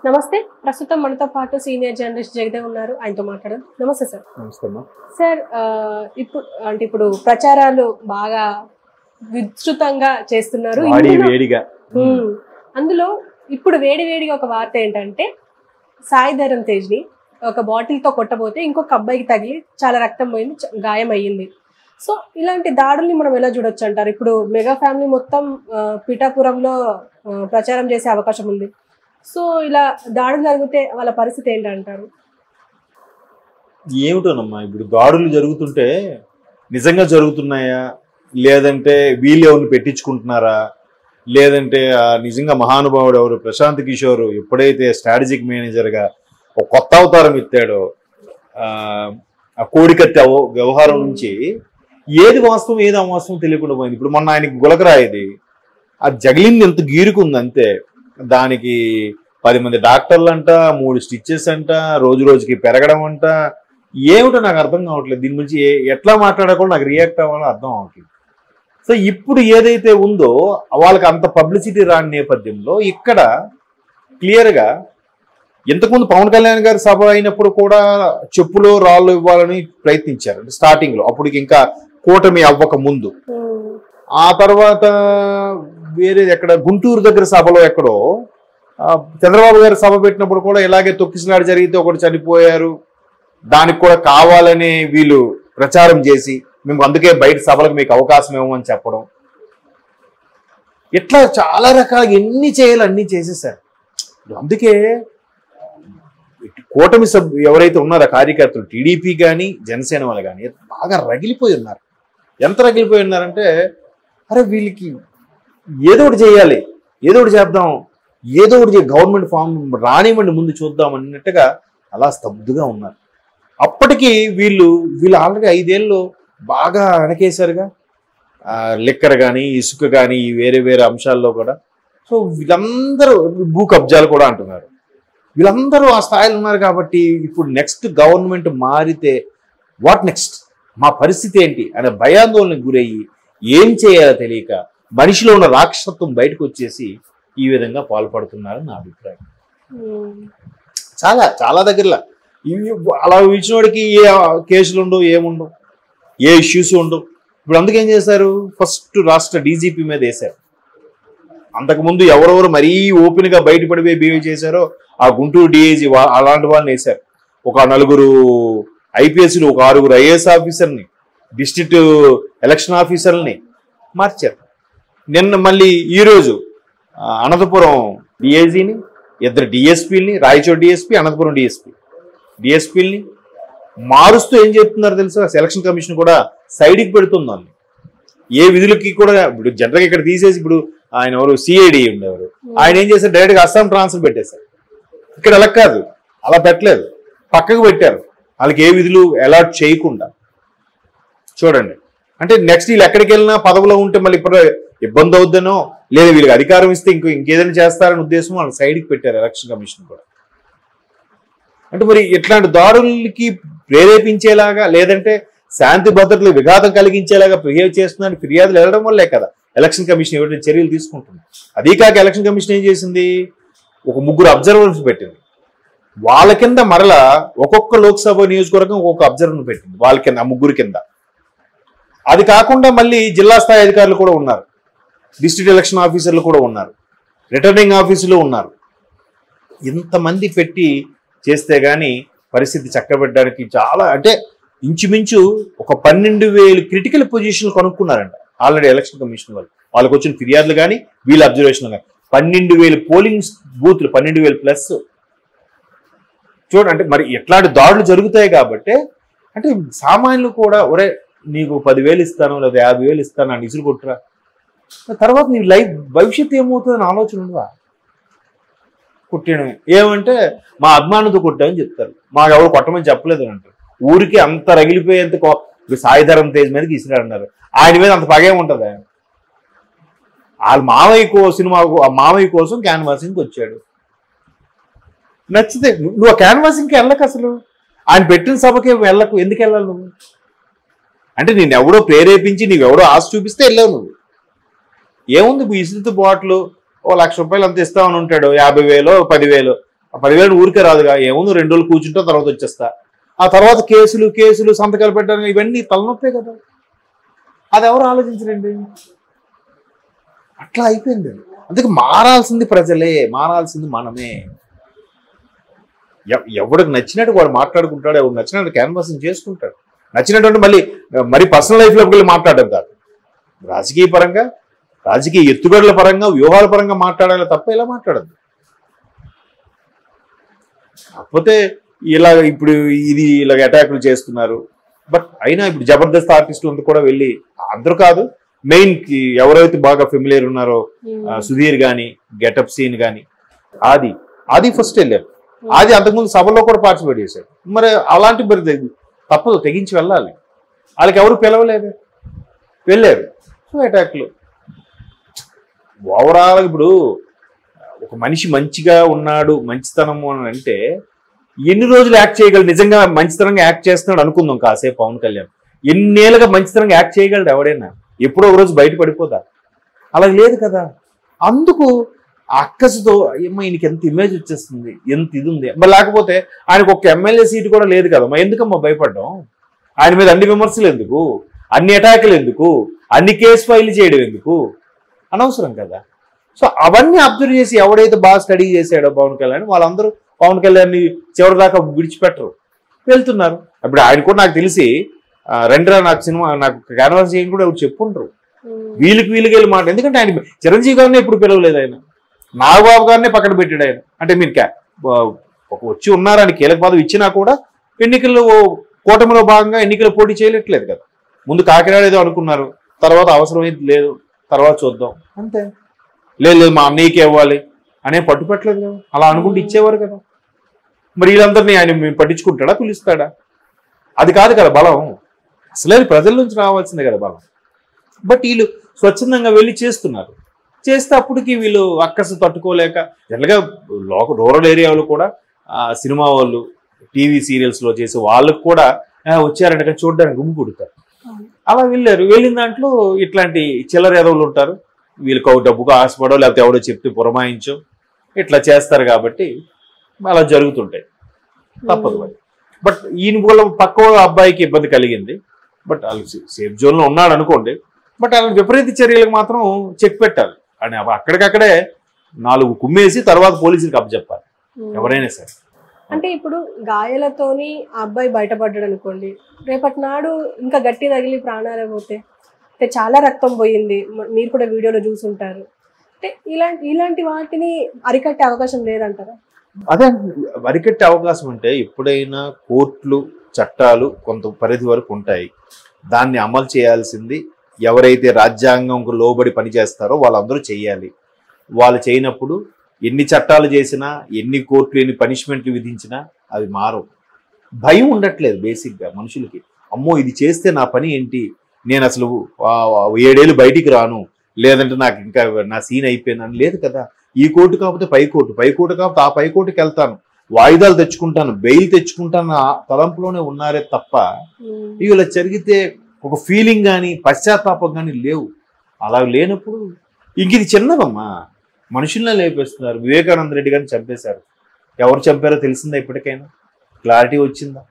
నమస్తే. ప్రస్తుతం మనతో పాటు సీనియర్ జర్నలిస్ట్ జగదేవ్ ఉన్నారు. ఆయనతో మాట్లాడదాం. నమస్తే సార్. నమస్తే. సార్, ఇప్పుడు ప్రచారాలు బాగా విస్తృతంగా చేస్తున్నారు. అందులో ఇప్పుడు వేడివేడిగా ఒక వార్త ఏంటంటే, సాయి ధరమ్ తేజ్ని ఒక బాటిల్తో కొట్టబోతే ఇంకొక అబ్బాయికి తగిలి చాలా రక్తం పోయింది, గాయం అయ్యింది. సో ఇలాంటి దాడుల్ని మనం ఎలా చూడొచ్చు అంటారు? ఇప్పుడు మెగా ఫ్యామిలీ మొత్తం పిఠాపురంలో ప్రచారం చేసే అవకాశం ఉంది. సో ఇలా దాడులు జరిగితే వాళ్ళ పరిస్థితి ఏంటంటారు? ఏమిటోనమ్మా, ఇప్పుడు దాడులు జరుగుతుంటే నిజంగా జరుగుతున్నాయా, లేదంటే వీళ్ళు ఎవరిని పెట్టించుకుంటున్నారా, లేదంటే నిజంగా మహానుభావుడు ఎవరు ప్రశాంత్ కిషోర్ ఎప్పుడైతే స్ట్రాటజిక్ మేనేజర్గా ఒక కొత్త అవతారం ఎత్తాడో, ఆ కోడికత్తి వ్యవహారం నుంచి ఏది వాస్తవం ఏది అవాస్తవం తెలియకుండా పోయింది. ఇప్పుడు మొన్న ఆయనకి గులకరాయేది అది జగిలింది, ఎంత గీరుకుంది అంతే. దానికి 10 మంది డాక్టర్లు అంట, 3 స్టిచ్చెస్ అంట, రోజు రోజుకి పెరగడం అంట. ఏమిటో నాకు అర్థం కావట్లేదు. దీని గురించి ఎట్లా మాట్లాడకుండా నాకు రియాక్ట్ అవ్వాలో అర్థం అవ్వట్లేదు. సో ఇప్పుడు ఏదైతే ఉందో వాళ్ళకి అంత పబ్లిసిటీ రాని నేపథ్యంలో ఇక్కడ క్లియర్గా ఇంతకుముందు పవన్ కళ్యాణ్ గారి సభ అయినప్పుడు కూడా చెప్పులు రాళ్ళు ఇవ్వాలని ప్రయత్నించారు స్టార్టింగ్ లో, అప్పటికి ఇంకా కూటమి అవ్వక ముందు. ఆ తర్వాత వేరే ఎక్కడ గుంటూరు దగ్గర సభలో ఎక్కడో చంద్రబాబు గారు సభ పెట్టినప్పుడు కూడా ఇలాగే తొక్కిసలాట జరిగితే ఒకటి చనిపోయారు, దానికి కూడా కావాలని వీళ్ళు ప్రచారం చేసి మేము అందుకే బయట సభలకు మీకు అవకాశం ఇవ్వమని చెప్పడం, ఇట్లా చాలా రకాలుగా ఎన్ని చేయాలి అన్ని చేసేసారు. అందుకే కూటమి ఎవరైతే ఉన్నారో కార్యకర్తలు, టీడీపీ కానీ జనసేన వాళ్ళు కానీ బాగా రగిలిపోయి ఉన్నారు. ఎంత రగిలిపోయి ఉన్నారంటే, అరే వీళ్ళకి ఏదో ఒకటి చేయాలి, ఏదో ఒకటి చేద్దాం, ఏదో ఒకటి గవర్నమెంట్ ఫామ్ రానివ్వండి ముందు చూద్దాం అన్నట్టుగా అలా స్తబ్దుగా ఉన్నారు. అప్పటికి వీళ్ళు ఆల్రెడీ 5 ఏళ్ళు బాగా వెనకేశారుగా, లిక్కర్ కానీ ఇసుక కానీ వేరే వేరే అంశాల్లో కూడా. సో వీళ్ళందరూ భూ కబ్జాలు కూడా అంటున్నారు. వీళ్ళందరూ ఆ స్థాయిలో ఉన్నారు. కాబట్టి ఇప్పుడు నెక్స్ట్ గవర్నమెంట్ మారితే వాట్ నెక్స్ట్, మా పరిస్థితి ఏంటి అనే భయాందోళనకు గురయ్యి ఏం చేయాలో తెలియక మనిషిలో ఉన్న రాక్షసత్వం బయటకు వచ్చేసి ఈ విధంగా పాల్పడుతున్నారని నా అభిప్రాయం. చాలా చాలా దగ్గరలో అలా ఇచ్చినోడికి ఏ కేసులు ఉండవు, ఏముండవు, ఏ ఇష్యూస్ ఉండవు. ఇప్పుడు అందుకేం చేశారు, ఫస్ట్ రాష్ట్ర డీజీపీ మీద వేశారు. అంతకుముందు ఎవరెవరు మరీ ఓపెన్గా బయటపడిపోయి బిహేవ్ చేశారో ఆ గుంటూరు డిఐజీ అలాంటి వాళ్ళని వేశారు. ఒక 4 ఐపీఎస్లు, ఒక 6 ఐఏఎస్ ఆఫీసర్ని, డిస్ట్రిక్ట్ ఎలక్షన్ ఆఫీసర్ని మార్చారు. నిన్న మళ్ళీ ఈరోజు అనంతపురం డిఐజీని, 2 డిఎస్పీలని, రాయచోటి డిఎస్పీ, అనంతపురం డిఎస్పీలని మారుస్తూ ఏం చెప్తున్నారు తెలుసా, ఎలక్షన్ కమిషన్ కూడా సైడ్కి పెడుతుందని. ఏ విధులకి కూడా ఇప్పుడు జనరల్గా ఇక్కడ తీసేసి, ఇప్పుడు ఆయన ఎవరు సిఐడి ఉండేవారు, ఆయన ఏం చేశారు, డైరెక్ట్గా అస్సాం ట్రాన్స్ఫర్ పెట్టేశారు. ఇక్కడ అలా కాదు, అలా పెట్టలేదు, పక్కకు పెట్టారు. వాళ్ళకి ఏ విధులు అలాట్ చేయకుండా. చూడండి, అంటే నెక్స్ట్ వీళ్ళు ఎక్కడికి వెళ్ళినా పదవిలో ఉంటే మళ్ళీ ఇప్పుడు ఇబ్బంది అవుద్దనో, లేదా వీళ్ళకి అధికారం ఇస్తే ఇంకేదైనా చేస్తారనే ఉద్దేశం వాళ్ళకి సైడ్కి పెట్టారు ఎలక్షన్ కమిషన్ కూడా. అంటే మరి ఇట్లాంటి దాడులకి ప్రేరేపించేలాగా, లేదంటే శాంతి భద్రతలు విఘాతం కలిగించేలాగా బిహేవ్ చేస్తున్నారని ఫిర్యాదులు వెళ్ళడం వల్లే కదా ఎలక్షన్ కమిషన్ ఎవరైనా చర్యలు తీసుకుంటుంది. అదీ కాక ఎలక్షన్ కమిషన్ ఏం చేసింది, ఒక 3 అబ్జర్వర్స్ పెట్టింది. వాళ్ళ కింద మరలా ఒక్కొక్క లోక్సభ నియోజకవర్గం ఒక్కొక్క అబ్జర్వర్ పెట్టింది వాళ్ళ కింద, 3 కింద. అది కాకుండా మళ్ళీ జిల్లా స్థాయి అధికారులు కూడా ఉన్నారు, డిస్ట్రిక్ట్ ఎలక్షన్ ఆఫీసర్లు కూడా ఉన్నారు, రిటర్నింగ్ ఆఫీసులు ఉన్నారు. ఇంతమంది పెట్టి చేస్తే కానీ పరిస్థితి చక్కబెట్టడానికి చాలా, అంటే ఇంచుమించు ఒక 12,000 క్రిటికల్ పొజిషన్లు కనుక్కున్నారంట ఆల్రెడీ ఎలక్షన్ కమిషన్ వాళ్ళు. వాళ్ళకి వచ్చిన ఫిర్యాదులు కానీ వీళ్ళ అబ్జర్వేషన్ కానీ 12,000 పోలింగ్ బూత్లు, 12,000+. చూడండి, అంటే మరి ఎట్లాంటి దాడులు జరుగుతాయి కాబట్టి, అంటే సామాన్యులు కూడా ఒరే నీకు 10,000 ఇస్తాను లేదా 50,000 ఇస్తాను అని ఇసురు కొట్టురా, తర్వాత నీ లైఫ్ భవిష్యత్తు ఏమవుతుందని ఆలోచన ఉండవా? కొట్టేయడమే. ఏమంటే మా అభిమానంతో కొట్టామని చెప్తారు, మాకు ఎవరు కొట్టమని చెప్పలేదు అని అంటారు. ఊరికి అంత రగిలిపోయేంత సాయి ధరమ్ తేజ్ మీదకి ఇసిరాడన్నారు. ఆయన మీద అంత పగే ఉంటుంది. ఆయన వాళ్ళ మావయ్య కోసం క్యాన్వాసింగ్కి వచ్చాడు. నచ్చితే నువ్వు ఆ క్యాన్వాసింగ్కి వెళ్ళకు, అసలు ఆయన పెట్టిన సభకి వెళ్ళకు. ఎందుకు వెళ్ళాలి నువ్వు? అంటే నిన్నెవడో ప్రేరేపించి నీవెవడో ఆశ చూపిస్తే వెళ్ళావు నువ్వు. ఏముంది ఇసురుతు బాట్లు ఓ 1,00,000 రూపాయలు అంత ఇస్తామని ఉంటాడు, 50,000 10,000 ఆ 10,000 ఊరికే రాదుగా, ఏముంది 2 రోజులు కూర్చుంటా తర్వాత వచ్చేస్తా. ఆ తర్వాత కేసులు సంతకాలు పెట్టడానికి ఇవన్నీ తలనొప్పే కదా. అది ఎవరు ఆలోచించరండి. అట్లా అయిపోయింది. అందుకే మారాల్సింది ప్రజలే, మారాల్సింది మనమే. ఎవడికి నచ్చినట్టు వాడు మాట్లాడుకుంటాడు, ఎవరికి నచ్చినట్టు క్యాన్వాసింగ్ చేసుకుంటాడు. నచ్చినటువంటి మరి పర్సనల్ లైఫ్లోకి వెళ్ళి మాట్లాడడం కాదు, రాజకీయ పరంగా, రాజకీయ ఎత్తుగడల పరంగా, వ్యూహాల పరంగా మాట్లాడాలి తప్ప ఇలా మాట్లాడద్దు. కాకపోతే ఇప్పుడు ఇలాగ అటాకులు చేస్తున్నారు. బట్ అయినా ఇప్పుడు జబర్దస్త్ ఆర్టిస్టులు కూడా వెళ్ళి, అందరూ కాదు, మెయిన్ ఎవరైతే బాగా ఫెమిలియర్ ఉన్నారో, సుధీర్ గాని, గెటప్ సీన్ గాని, ఆది ఫస్ట్ వెళ్ళారు. ఆది అంతకుముందు సభలో కూడా పార్టిసిపేట్ చేశారు. మరి అలాంటి తప్పదు, తెగించి వెళ్ళాలి. వాళ్ళకి ఎవరు పిలవలేదు, వెళ్ళారు. సో అటాక్లు ఓవరాల్. ఇప్పుడు ఒక మనిషి మంచిగా ఉన్నాడు, మంచితనము అని అంటే ఎన్ని రోజులు యాక్ట్ చేయగలడు? నిజంగా మంచితనంగా యాక్ట్ చేస్తున్నాడు అనుకుందాం కాసేపు. పవన్ కళ్యాణ్ ఎన్నేళ్ళుగా మంచితనంగా యాక్ట్ చేయగలడు ఎవడైనా? ఎప్పుడో ఒక రోజు బయట పడిపోతా? అలా లేదు కదా. అందుకు అక్కసుతో ఏమో ఈయనకి ఎంత ఇమేజ్ వచ్చేస్తుంది, ఎంత ఇది ఉంది. మరి లేకపోతే ఆయనకు ఒక ఎమ్మెల్యే సీటు కూడా లేదు కదా, మరి ఎందుకమ్మా భయపడ్డాం? ఆయన మీద అన్ని విమర్శలు ఎందుకు, అన్ని అటాకులు ఎందుకు, అన్ని కేసు ఫైల్ చేయడం ఎందుకు? అనవసరం కదా. సో అవన్నీ అబ్జర్వ్ చేసి ఎవడైతే బాగా స్టడీ చేశాడో పవన్ కళ్యాణ్, వాళ్ళందరూ పవన్ కళ్యాణ్ని చివరి దాకా విడిచిపెట్టరు, వెళ్తున్నారు. ఇప్పుడు ఆయన కూడా నాకు తెలిసి రెండ్రా నాకు సినిమా నాకు క్యాన్వాస్ చేయని కూడా ఎవరు చెప్పుంటారు. వీళ్ళకి వెళ్ళి మాట. ఎందుకంటే ఆయన చిరంజీవి గారిని ఎప్పుడు పిలవలేదు, ఆయన నాగబాబు గారినే పక్కన పెట్టాడు ఆయన. అంటే మీరు వచ్చి ఉన్నారని కీలక పదవి ఇచ్చినా కూడా ఎన్నికల్లో కూటమిలో భాగంగా ఎన్నికల్లో పోటీ చేయట్లేదు కదా. ముందు కాకినాడ ఏదో అనుకున్నారు, తర్వాత అవసరమైంది లేదు, తర్వాత చూద్దాం అంతే. లేదు మా అన్నయ్యకి ఇవ్వాలి అనే పట్టుపట్టలేదు కదా. అలా అనుకుంటే ఇచ్చేవారు కదా. మరి వీళ్ళందరినీ ఆయన పట్టించుకుంటాడా, పిలుస్తాడా? అది కాదు కదా బలం. అసలే ప్రజల నుంచి రావాల్సిందే కదా బలం. బట్ వీళ్ళు స్వచ్ఛందంగా వెళ్ళి చేస్తున్నారు. చేస్తే అప్పటికి వీళ్ళు అక్కసు తట్టుకోలేక, జనరల్గా రూరల్ ఏరియాలో కూడా సినిమా వాళ్ళు, టీవీ సీరియల్స్లో చేసే వాళ్ళకు కూడా వచ్చారంటే చూడడానికి గుమ్ము కుడతారు. అలా వెళ్ళారు. వెళ్ళిన దాంట్లో ఇట్లాంటి చిల్లర ఎదవులు ఉంటారు. వీళ్ళకి ఒక డబ్బుగా ఆశపడో, లేకపోతే ఎవడో చెప్తే పురమాయించో ఇట్లా చేస్తారు. కాబట్టి అలా జరుగుతుంటాయి, తప్పదు మరి. బట్ ఈయన వల్ల పక్క అబ్బాయికి ఇబ్బంది కలిగింది. బట్ వాళ్ళు సేఫ్ జోన్లో ఉన్నాడు అనుకోండి. బట్ అలాంటి విపరీత చర్యలకు మాత్రం చెక్ పెట్టాలి అని అక్కడికక్కడే 4 కుమ్మేసి తర్వాత పోలీసులకు అప్పచెప్పాలి ఎవరైనా సరే. అంటే ఇప్పుడు గాయాలతోని ఆ అబ్బాయి బయటపడ్డాడు అనుకోండి, రేపటి నాడు ఇంకా గట్టి తగిలి ప్రాణాలు పోతే, అంటే చాలా రక్తం పోయింది, మీరు కూడా వీడియోలో చూసుంటారు. అంటే ఇలాంటి వాటిని అరికట్టే అవకాశం లేదంటారా? అదే అరికట్టే అవకాశం అంటే ఎప్పుడైనా కోర్టులు, చట్టాలు కొంత పరిధి వరకు ఉంటాయి. దాన్ని అమలు చేయాల్సింది ఎవరైతే రాజ్యాంగంకు లోబడి పనిచేస్తారో వాళ్ళందరూ చేయాలి. వాళ్ళు చేయనప్పుడు ఎన్ని చట్టాలు చేసినా, ఎన్ని కోర్టులు, ఎన్ని పనిష్మెంట్లు విధించినా అవి మారవు. భయం ఉండట్లేదు బేసిక్గా మనుషులకి. అమ్మో ఇది చేస్తే నా పని ఏంటి, నేను అసలు 7 ఏళ్ళు బయటికి రాను, లేదంటే నాకు ఇంకా నా సీన్ అయిపోయిందని లేదు కదా. ఈ కోర్టు కాకపోతే పై కోర్టు, పై కోర్టు కాకపోతే ఆ పై కోర్టుకి వెళ్తాను, వాయిదాలు తెచ్చుకుంటాను, బెయిల్ తెచ్చుకుంటాను ఆ తలంపులోనే ఉన్నారే తప్ప ఇలా జరిగితే ఒక ఫీలింగ్ కానీ పశ్చాత్తాపం కానీ లేవు. అలా లేనప్పుడు ఇంక ఇది చిన్నదమ్మా, మనుషుల్నే లేపేస్తున్నారు. వివేకానంద రెడ్డి గారిని చంపేశారు. ఎవరు చంపారో తెలిసిందా? ఇప్పటికైనా క్లారిటీ వచ్చిందా?